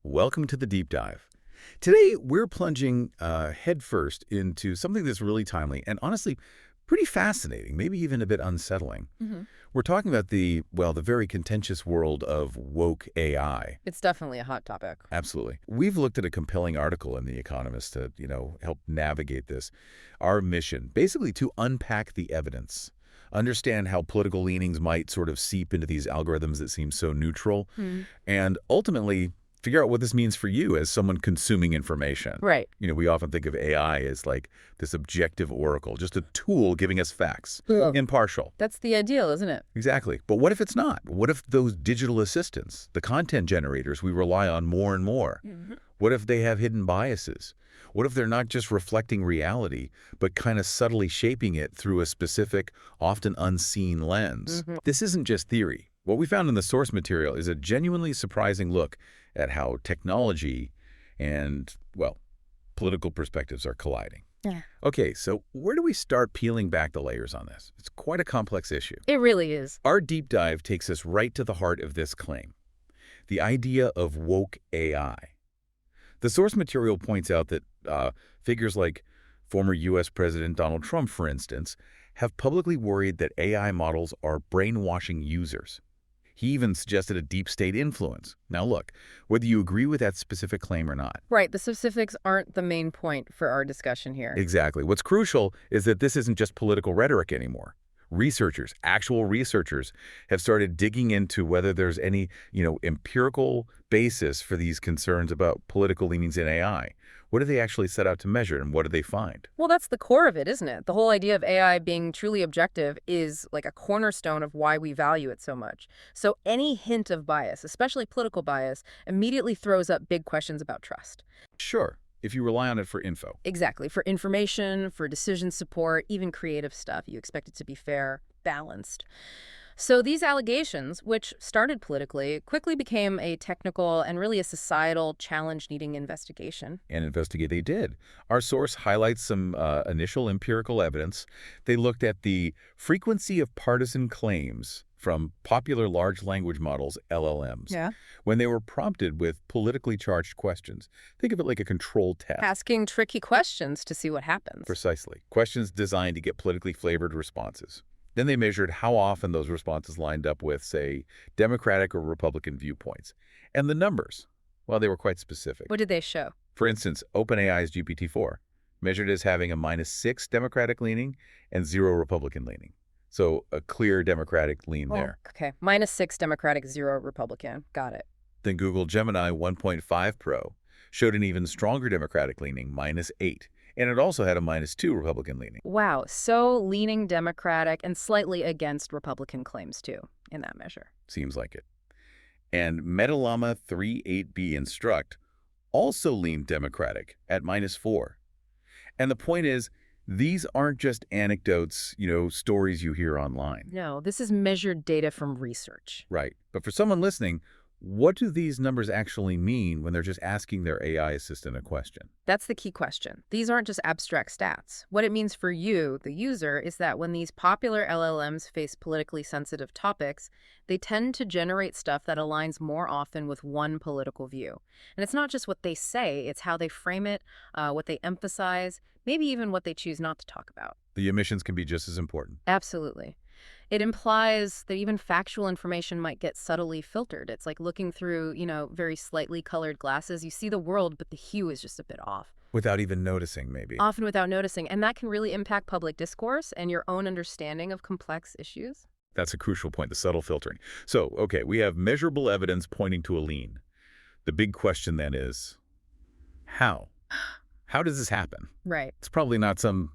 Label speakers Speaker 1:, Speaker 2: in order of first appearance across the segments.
Speaker 1: Welcome to the Deep Dive. Today, we're plunging headfirst into something that's really timely and honestly pretty fascinating, maybe even a bit unsettling.
Speaker 2: hmm
Speaker 1: We're talking about the very contentious world of woke AI.
Speaker 2: It's definitely a hot topic.
Speaker 1: Absolutely. We've looked at a compelling article in The Economist to, help navigate this. Our mission, basically to unpack the evidence, understand how political leanings might sort of seep into these algorithms that seem so neutral,
Speaker 2: Hmm.
Speaker 1: and ultimately figure out what this means for you as someone consuming information.
Speaker 2: Right.
Speaker 1: We often think of AI as like this objective oracle, just a tool giving us facts,
Speaker 2: Ugh.
Speaker 1: impartial.
Speaker 2: That's the ideal, isn't it?
Speaker 1: Exactly. But what if it's not? What if those digital assistants, the content generators we rely on more and more, what if they have hidden biases? What if they're not just reflecting reality, but kind of subtly shaping it through a specific, often unseen lens?
Speaker 2: Mhm.
Speaker 1: This isn't just theory. What we found in the source material is a genuinely surprising look at how technology and, well, political perspectives are colliding.
Speaker 2: Yeah.
Speaker 1: Okay, so where do we start peeling back the layers on this? It's quite a complex issue.
Speaker 2: It really is.
Speaker 1: Our deep dive takes us right to the heart of this claim, the idea of woke AI. The source material points out that figures like former U.S. President Donald Trump, for instance, have publicly worried that AI models are brainwashing users. He even suggested a deep state influence. Now look, whether you agree with that specific claim or not.
Speaker 2: Right. The specifics aren't the main point for our discussion here.
Speaker 1: Exactly. What's crucial is that this isn't just political rhetoric anymore. Researchers, actual researchers, have started digging into whether there's any, empirical basis for these concerns about political leanings in AI. What do they actually set out to measure, and what do they find?
Speaker 2: Well, that's the core of it, isn't it? The whole idea of AI being truly objective is like a cornerstone of why we value it so much. So any hint of bias, especially political bias, immediately throws up big questions about trust.
Speaker 1: Sure, if you rely on it for info.
Speaker 2: Exactly. For information, for decision support, even creative stuff, you expect it to be fair, balanced. So these allegations, which started politically, quickly became a technical and really a societal challenge needing investigation.
Speaker 1: And investigate they did. Our source highlights some initial empirical evidence. They looked at the frequency of partisan claims from popular large language models, LLMs,
Speaker 2: Yeah.
Speaker 1: when they were prompted with politically charged questions. Think of it like a controlled test.
Speaker 2: Asking tricky questions to see what happens.
Speaker 1: Precisely. Questions designed to get politically flavored responses. Then they measured how often those responses lined up with, say, Democratic or Republican viewpoints. And the numbers, well, they were quite specific.
Speaker 2: What did they show?
Speaker 1: For instance, OpenAI's GPT-4 measured as having a -6 Democratic leaning and 0 Republican leaning. So a clear Democratic lean there.
Speaker 2: Okay. -6 Democratic, 0 Republican. Got it.
Speaker 1: Then Google Gemini 1.5 Pro showed an even stronger Democratic leaning, -8. And it also had a -2 Republican leaning.
Speaker 2: Wow. So leaning Democratic and slightly against Republican claims, too, in that measure.
Speaker 1: Seems like it. And Metalama 3.8b Instruct also leaned Democratic at -4. And the point is, these aren't just anecdotes, stories you hear online.
Speaker 2: No, this is measured data from research.
Speaker 1: Right. But for someone listening, what do these numbers actually mean when they're just asking their AI assistant a question?
Speaker 2: That's the key question. These aren't just abstract stats. What it means for you, the user, is that when these popular LLMs face politically sensitive topics, they tend to generate stuff that aligns more often with one political view. And it's not just what they say, it's how they frame it, what they emphasize, maybe even what they choose not to talk about.
Speaker 1: The omissions can be just as important.
Speaker 2: Absolutely. It implies that even factual information might get subtly filtered. It's like looking through, very slightly colored glasses. You see the world, but the hue is just a bit off.
Speaker 1: Without even noticing, maybe.
Speaker 2: Often without noticing. And that can really impact public discourse and your own understanding of complex issues.
Speaker 1: That's a crucial point, the subtle filtering. So, okay, we have measurable evidence pointing to a lean. The big question then is, how? How does this happen?
Speaker 2: Right.
Speaker 1: It's probably not some,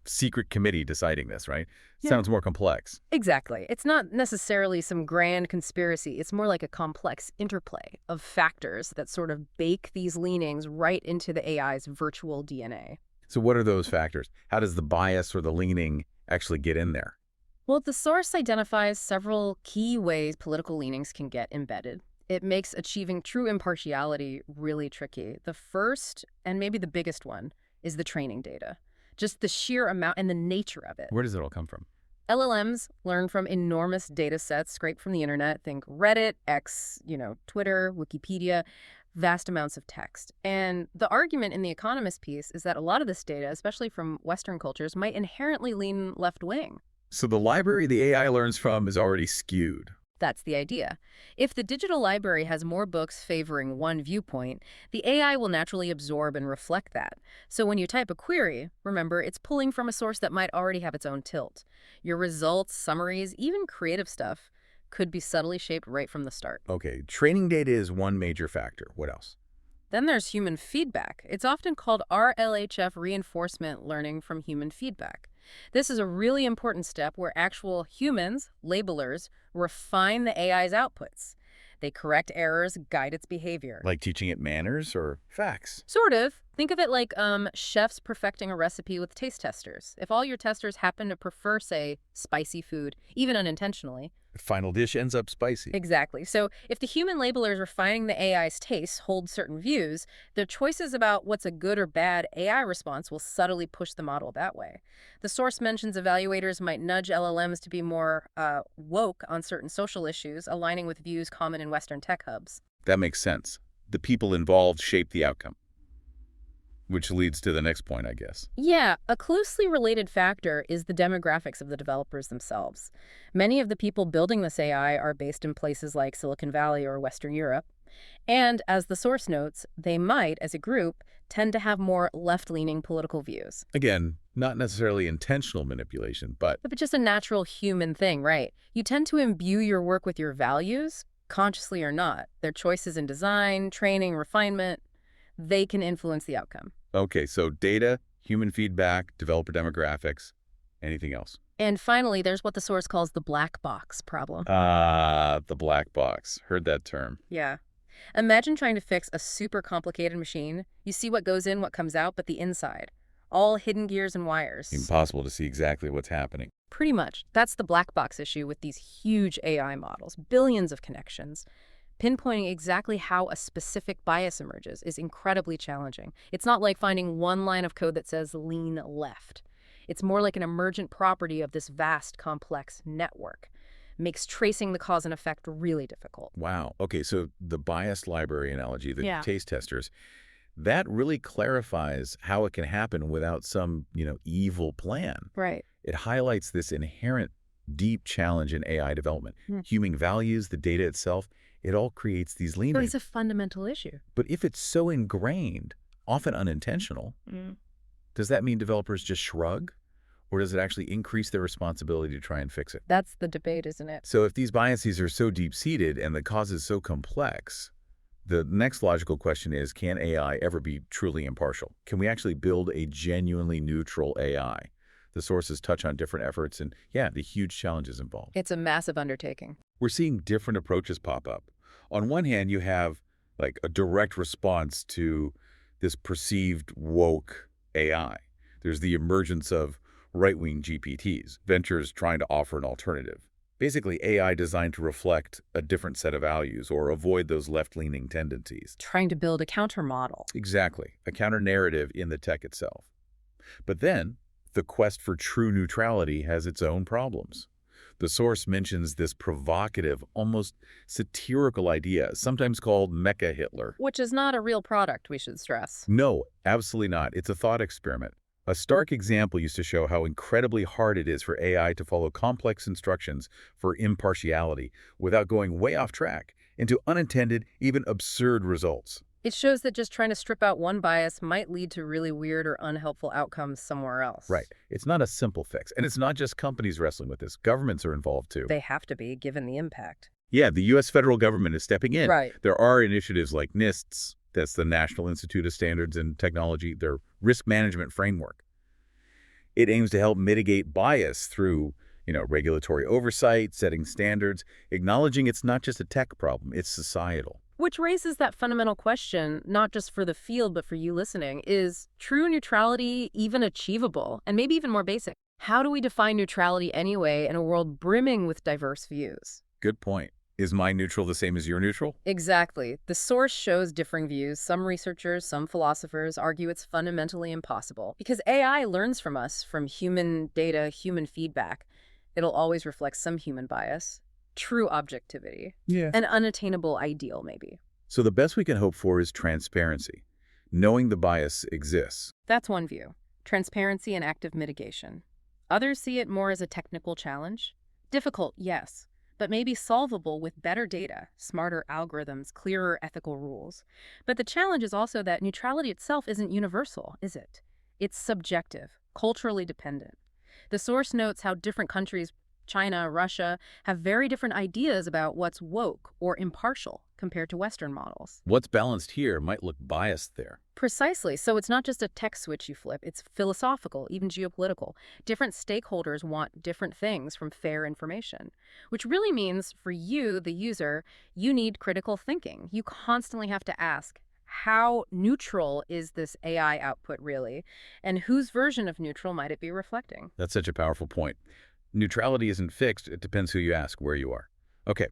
Speaker 1: secret committee deciding this, right?
Speaker 2: Yeah.
Speaker 1: Sounds more complex.
Speaker 2: Exactly. It's not necessarily some grand conspiracy. It's more like a complex interplay of factors that sort of bake these leanings right into the AI's virtual DNA.
Speaker 1: So what are those factors? How does the bias or the leaning actually get in there?
Speaker 2: Well, the source identifies several key ways political leanings can get embedded. It makes achieving true impartiality really tricky. The first, and maybe the biggest one, is the training data. Just the sheer amount and the nature of it.
Speaker 1: Where does it all come from?
Speaker 2: LLMs learn from enormous data sets scraped from the internet. Think Reddit, X, Twitter, Wikipedia. vast amounts of text. And the argument in the Economist piece is that a lot of this data, especially from Western cultures, might inherently lean left-wing.
Speaker 1: So the library the AI learns from is already skewed.
Speaker 2: That's the idea. If the digital library has more books favoring one viewpoint, the AI will naturally absorb and reflect that. So when you type a query, remember, it's pulling from a source that might already have its own tilt. Your results, summaries, even creative stuff could be subtly shaped right from the start.
Speaker 1: Okay, training data is one major factor. What else?
Speaker 2: Then there's human feedback. It's often called RLHF reinforcement learning from human feedback. This is a really important step where actual humans, labelers, refine the AI's outputs. They correct errors, guide its behavior.
Speaker 1: Like teaching it manners or facts?
Speaker 2: Sort of. Think of it like chefs perfecting a recipe with taste testers. If all your testers happen to prefer, say, spicy food, even unintentionally.
Speaker 1: The final dish ends up spicy.
Speaker 2: Exactly. So if the human labelers refining the AI's tastes hold certain views, their choices about what's a good or bad AI response will subtly push the model that way. The source mentions evaluators might nudge LLMs to be more woke on certain social issues, aligning with views common in Western tech hubs.
Speaker 1: That makes sense. The people involved shape the outcome. Which leads to the next point, I guess.
Speaker 2: Yeah, a closely related factor is the demographics of the developers themselves. Many of the people building this AI are based in places like Silicon Valley or Western Europe. And as the source notes, they might, as a group, tend to have more left-leaning political views.
Speaker 1: Again, not necessarily intentional manipulation, but
Speaker 2: But just a natural human thing, right? You tend to imbue your work with your values, consciously or not. Their choices in design, training, refinement, they can influence the outcome.
Speaker 1: okay, so data, human feedback, developer demographics, anything else?
Speaker 2: And finally, there's what the source calls the black box problem.
Speaker 1: The black box. Heard that term.
Speaker 2: Yeah. Imagine trying to fix a super complicated machine. You see what goes in, what comes out, but the inside. All hidden gears and wires.
Speaker 1: Impossible to see exactly what's happening.
Speaker 2: Pretty much. That's the black box issue with these huge AI models. Billions of connections. Pinpointing exactly how a specific bias emerges is incredibly challenging. It's not like finding one line of code that says lean left. It's more like an emergent property of this vast, complex network. Makes tracing the cause and effect really difficult.
Speaker 1: Wow. Okay, so the biased library analogy, the
Speaker 2: Yeah.
Speaker 1: taste testers, that really clarifies how it can happen without some, evil plan.
Speaker 2: Right.
Speaker 1: It highlights this inherent deep challenge in AI development.
Speaker 2: Hmm.
Speaker 1: Human values, the data itself, it all creates these
Speaker 2: So
Speaker 1: leanings.
Speaker 2: it's a fundamental issue.
Speaker 1: But if it's so ingrained, often unintentional, does that mean developers just shrug? Or does it actually increase their responsibility to try and fix it?
Speaker 2: That's the debate, isn't it?
Speaker 1: So if these biases are so deep-seated and the cause is so complex, the next logical question is, can AI ever be truly impartial? Can we actually build a genuinely neutral AI? The sources touch on different efforts and, yeah, the huge challenges involved.
Speaker 2: It's a massive undertaking.
Speaker 1: We're seeing different approaches pop up. On one hand, you have like a direct response to this perceived woke AI. There's the emergence of right-wing GPTs, ventures trying to offer an alternative. Basically, AI designed to reflect a different set of values or avoid those left-leaning tendencies.
Speaker 2: Trying to build a counter-model.
Speaker 1: Exactly, a counter-narrative in the tech itself. But then, the quest for true neutrality has its own problems. The source mentions this provocative, almost satirical idea, sometimes called Mecha Hitler.
Speaker 2: Which is not a real product, we should stress.
Speaker 1: No, absolutely not. It's a thought experiment. A stark example used to show how incredibly hard it is for AI to follow complex instructions for impartiality without going way off track into unintended, even absurd results.
Speaker 2: It shows that just trying to strip out one bias might lead to really weird or unhelpful outcomes somewhere else.
Speaker 1: Right. It's not a simple fix. And it's not just companies wrestling with this. Governments are involved too.
Speaker 2: They have to be, given the impact.
Speaker 1: Yeah, the U.S. federal government is stepping in.
Speaker 2: Right.
Speaker 1: There are initiatives like NIST's, that's the National Institute of Standards and Technology, their risk management framework. It aims to help mitigate bias through, regulatory oversight, setting standards, acknowledging it's not just a tech problem, it's societal.
Speaker 2: Which raises that fundamental question, not just for the field, but for you listening. Is true neutrality even achievable? And maybe even more basic, how do we define neutrality anyway in a world brimming with diverse views?
Speaker 1: Good point. Is my neutral the same as your neutral?
Speaker 2: Exactly. The source shows differing views. Some researchers, some philosophers argue it's fundamentally impossible. Because AI learns from us, from human data, human feedback. It'll always reflect some human bias, true objectivity,
Speaker 1: Yeah.
Speaker 2: an unattainable ideal, maybe.
Speaker 1: So the best we can hope for is transparency, knowing the bias exists.
Speaker 2: That's one view. Transparency and active mitigation. Others see it more as a technical challenge. Difficult, yes, but maybe solvable with better data, smarter algorithms, clearer ethical rules. But the challenge is also that neutrality itself isn't universal, is it? It's subjective, culturally dependent. The source notes how different countries, China, Russia, have very different ideas about what's woke or impartial compared to Western models.
Speaker 1: What's balanced here might look biased there.
Speaker 2: Precisely. So it's not just a text switch you flip, it's philosophical, even geopolitical. Different stakeholders want different things from fair information, which really means for you, the user, you need critical thinking. You constantly have to ask, how neutral is this AI output really? And whose version of neutral might it be reflecting?
Speaker 1: That's such a powerful point. Neutrality isn't fixed. It depends who you ask, where you are. Okay,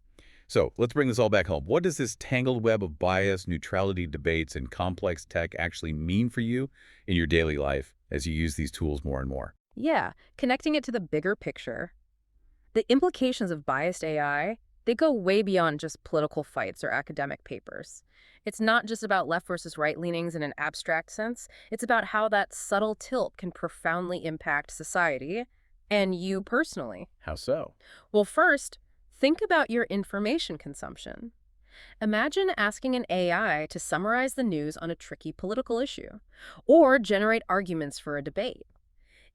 Speaker 1: so let's bring this all back home. What does this tangled web of bias, neutrality debates, and complex tech actually mean for you in your daily life as you use these tools more and more?
Speaker 2: Yeah, connecting it to the bigger picture, the implications of biased AI, they go way beyond just political fights or academic papers. It's not just about left versus right leanings in an abstract sense. It's about how that subtle tilt can profoundly impact society and you personally.
Speaker 1: How so?
Speaker 2: Well, first, think about your information consumption. Imagine asking an AI to summarize the news on a tricky political issue or generate arguments for a debate.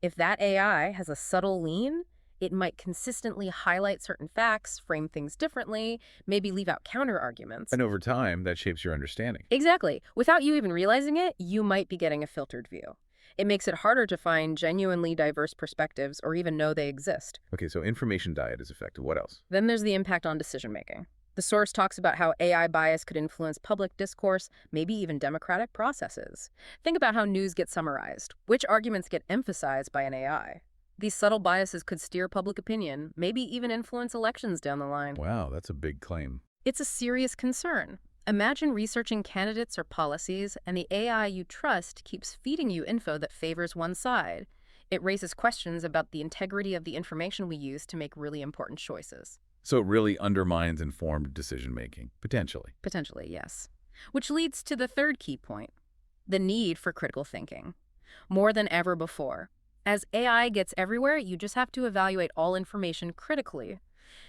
Speaker 2: If that AI has a subtle lean, it might consistently highlight certain facts, frame things differently, maybe leave out counter-arguments.
Speaker 1: And over time, that shapes your understanding.
Speaker 2: Exactly. Without you even realizing it, you might be getting a filtered view. It makes it harder to find genuinely diverse perspectives or even know they exist.
Speaker 1: Okay, so information diet is effective. What else?
Speaker 2: Then there's the impact on decision-making. The source talks about how AI bias could influence public discourse, maybe even democratic processes. Think about how news gets summarized, which arguments get emphasized by an AI. These subtle biases could steer public opinion, maybe even influence elections down the line.
Speaker 1: Wow, that's a big claim.
Speaker 2: It's a serious concern. Imagine researching candidates or policies, and the AI you trust keeps feeding you info that favors one side. It raises questions about the integrity of the information we use to make really important choices.
Speaker 1: So it really undermines informed decision-making, potentially.
Speaker 2: Potentially, yes. Which leads to the third key point, the need for critical thinking. More than ever before. As AI gets everywhere, you just have to evaluate all information critically.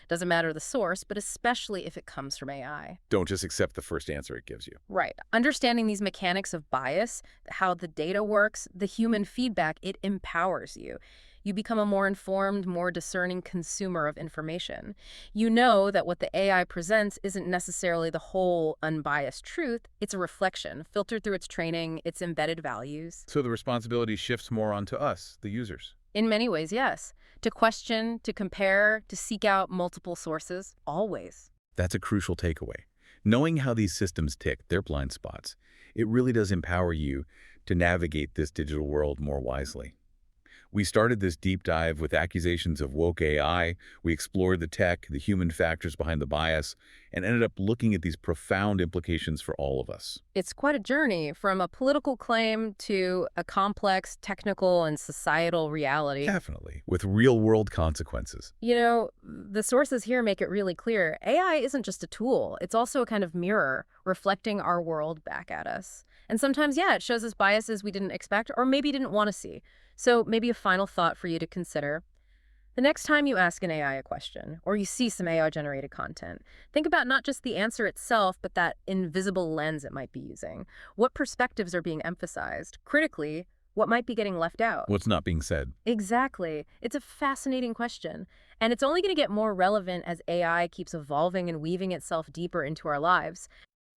Speaker 2: Doesn't matter the source, but especially if it comes from AI.
Speaker 1: Don't just accept the first answer it gives you.
Speaker 2: Right. Understanding these mechanics of bias, how the data works, the human feedback, it empowers you. You become a more informed, more discerning consumer of information. You know that what the AI presents isn't necessarily the whole unbiased truth. It's a reflection, filtered through its training, its embedded values.
Speaker 1: So the responsibility shifts more onto us, the users.
Speaker 2: In many ways, yes. To question, to compare, to seek out multiple sources, always.
Speaker 1: That's a crucial takeaway. Knowing how these systems tick, their blind spots, it really does empower you to navigate this digital world more wisely. We started this deep dive with accusations of woke AI. We explored the tech, the human factors behind the bias, and ended up looking at these profound implications for all of us.
Speaker 2: It's quite a journey from a political claim to a complex technical and societal reality.
Speaker 1: Definitely, with real-world consequences.
Speaker 2: You know, the sources here make it really clear. AI isn't just a tool. It's also a kind of mirror reflecting our world back at us. And sometimes, yeah, it shows us biases we didn't expect or maybe didn't want to see. So maybe a final thought for you to consider. The next time you ask an AI a question, or you see some AI-generated content, think about not just the answer itself, but that invisible lens it might be using. What perspectives are being emphasized? Critically, what might be getting left out?
Speaker 1: What's not being said?
Speaker 2: Exactly. It's a fascinating question. And it's only going to get more relevant as AI keeps evolving and weaving itself deeper into our lives.